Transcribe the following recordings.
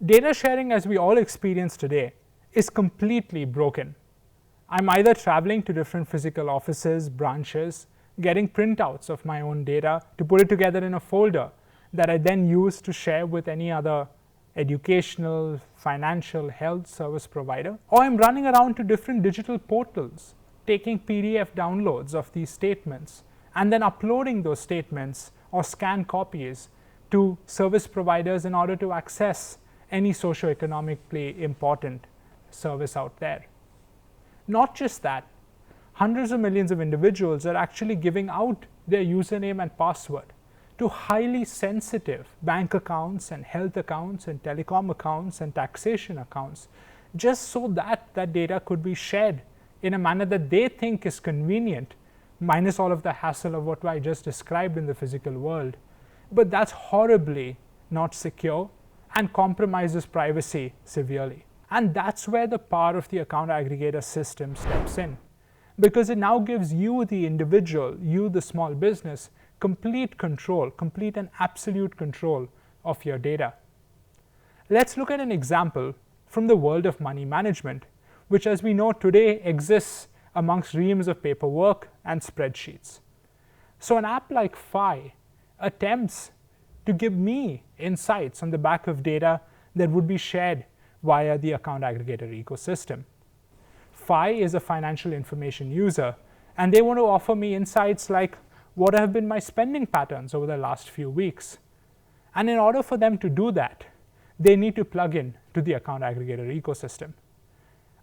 Data sharing, as we all experience today, is completely broken. I'm either traveling to different physical offices, branches, getting printouts of my own data to put it together in a folder that I then use to share with any other educational, financial, health service provider, or I'm running around to different digital portals, taking PDF downloads of these statements and then uploading those statements or scanned copies to service providers in order to access any socioeconomically important service out there. Not just that, hundreds of millions of individuals are actually giving out their username and password to highly sensitive bank accounts and health accounts and telecom accounts and taxation accounts, just so that that data could be shared in a manner that they think is convenient, minus all of the hassle of what I just described in the physical world. But that's horribly not secure and compromises privacy severely. And that's where the power of the account aggregator system steps in, because it now gives you, the individual, you, the small business, complete control, complete and absolute control of your data. Let's look at an example from the world of money management, which, as we know today, exists amongst reams of paperwork and spreadsheets. So an app like Fi attempts to give me insights on the back of data that would be shared via the account aggregator ecosystem. Fi is a financial information user, and they want to offer me insights like what have been my spending patterns over the last few weeks. And in order for them to do that, they need to plug in to the account aggregator ecosystem.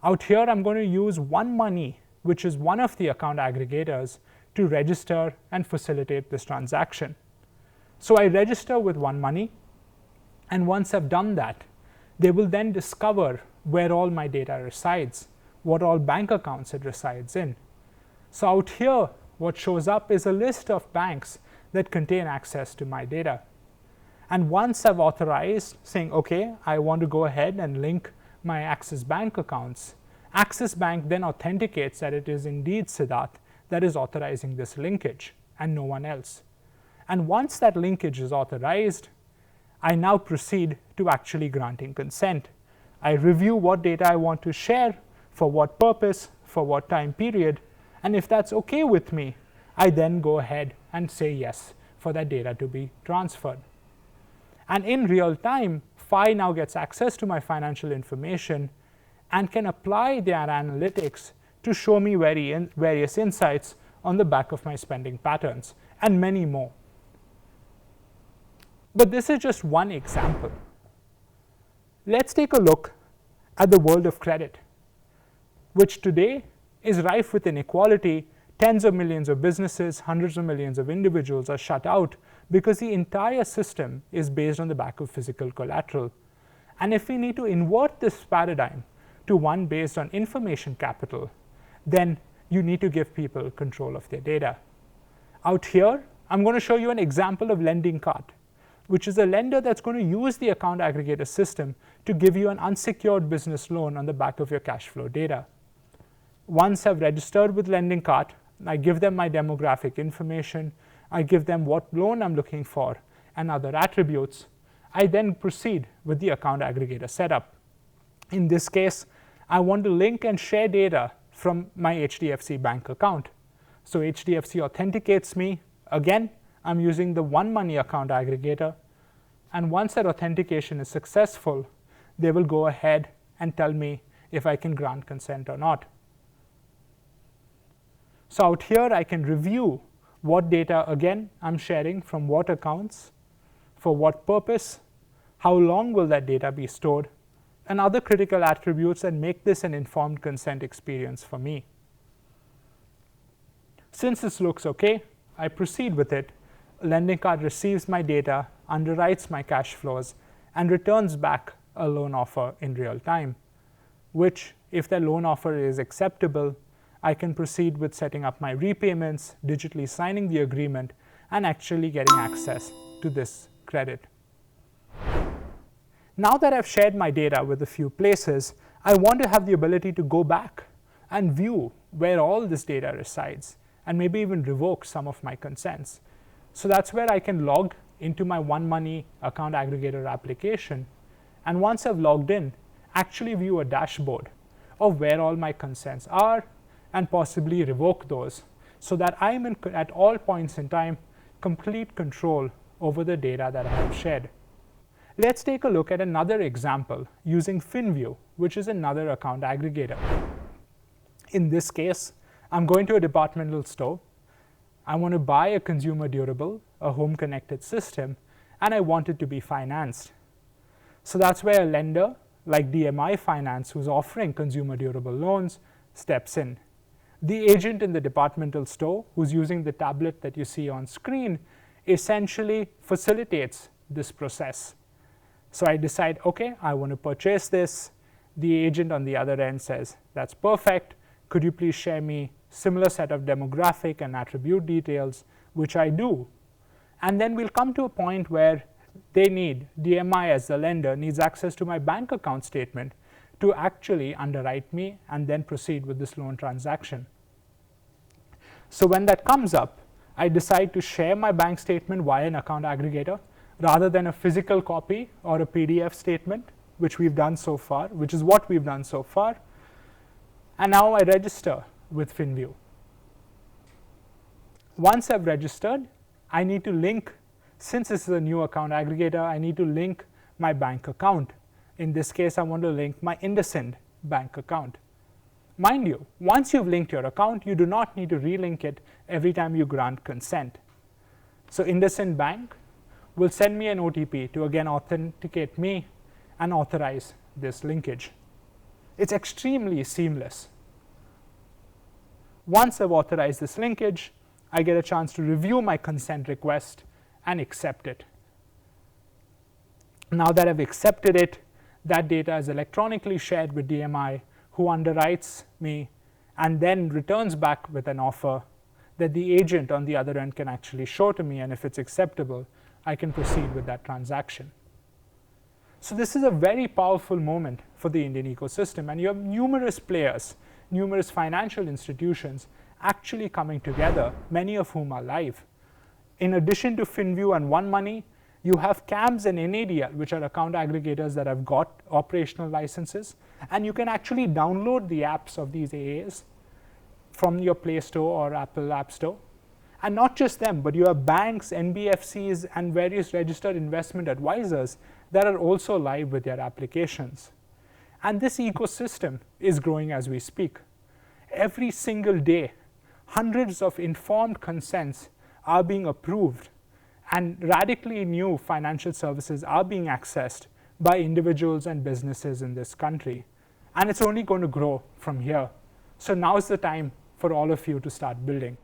Out here, I'm going to use OneMoney, which is one of the account aggregators, to register and facilitate this transaction. So I register with OneMoney, and once I've done that, they will then discover where all my data resides, what all bank accounts it resides in. So out here, what shows up is a list of banks that contain access to my data. And once I've authorized, saying, okay, I want to go ahead and link my Axis Bank accounts, Axis Bank then authenticates that it is indeed Siddharth that is authorizing this linkage and no one else. And once that linkage is authorized, I now proceed to actually granting consent. I review what data I want to share, for what purpose, for what time period, and if that's okay with me, I then go ahead and say yes for that data to be transferred. And in real time, Fi now gets access to my financial information and can apply their analytics to show me various insights on the back of my spending patterns, and many more. But this is just one example. Let's take a look at the world of credit, which today is rife with inequality. Tens of millions of businesses, hundreds of millions of individuals are shut out because the entire system is based on the back of physical collateral. And if we need to invert this paradigm to one based on information capital, then you need to give people control of their data. Out here, I'm going to show you an example of Lending Card, which is a lender that's going to use the account aggregator system to give you an unsecured business loan on the back of your cash flow data. Once I've registered with Lending Card, I give them my demographic information, I give them what loan I'm looking for and other attributes. I then proceed with the account aggregator setup. In this case, I want to link and share data from my HDFC bank account. So HDFC authenticates me. Again, I'm using the OneMoney account aggregator, and once that authentication is successful, they will go ahead and tell me if I can grant consent or not. So out here, I can review what data, again, I'm sharing from what accounts, for what purpose, how long will that data be stored, and other critical attributes that make this an informed consent experience for me. Since this looks okay, I proceed with it. Lending Card receives my data, underwrites my cash flows, and returns back a loan offer in real time, which, if the loan offer is acceptable, I can proceed with setting up my repayments, digitally signing the agreement, and actually getting access to this credit. Now that I've shared my data with a few places, I want to have the ability to go back and view where all this data resides, and maybe even revoke some of my consents. So that's where I can log into my OneMoney account aggregator application and once I've logged in, actually view a dashboard of where all my consents are and possibly revoke those, so that I'm in, at all points in time, complete control over the data that I have shared. Let's take a look at another example using FinView, which is another account aggregator. In this case, I'm going to a departmental store. I want to buy a consumer durable, a home connected system, and I want it to be financed. So that's where a lender like DMI Finance, who's offering consumer durable loans, steps in. The agent in the departmental store, who's using the tablet that you see on screen, essentially facilitates this process. So I decide, okay, I want to purchase this. The agent on the other end says, that's perfect. Could you please share me similar set of demographic and attribute details, which I do. And then we'll come to a point where they need, DMI as the lender needs access to my bank account statement to actually underwrite me and then proceed with this loan transaction. So when that comes up, I decide to share my bank statement via an account aggregator rather than a physical copy or a PDF statement, which we've done so far, which is what we've done so far. And now I register with FinView. Once I've registered, I need to link, since this is a new account aggregator, I need to link my bank account. In this case, I want to link my IndusInd bank account. Mind you, once you've linked your account, you do not need to relink it every time you grant consent. So IndusInd Bank will send me an OTP to again authenticate me and authorize this linkage. It's extremely seamless. Once I've authorized this linkage, I get a chance to review my consent request and accept it. Now that I've accepted it, that data is electronically shared with DMI, who underwrites me and then returns back with an offer that the agent on the other end can actually show to me, and if it's acceptable, I can proceed with that transaction. So this is a very powerful moment for the Indian ecosystem, and you have numerous players, numerous financial institutions actually coming together, many of whom are live. In addition to FinView and OneMoney, you have CAMS and NADL, which are account aggregators that have got operational licenses, and you can actually download the apps of these AAs from your Play Store or Apple App Store. And not just them, but you have banks, NBFCs, and various registered investment advisors that are also live with their applications. And this ecosystem is growing as we speak. Every single day, hundreds of informed consents are being approved, and radically new financial services are being accessed by individuals and businesses in this country. And it's only going to grow from here. So now's the time for all of you to start building.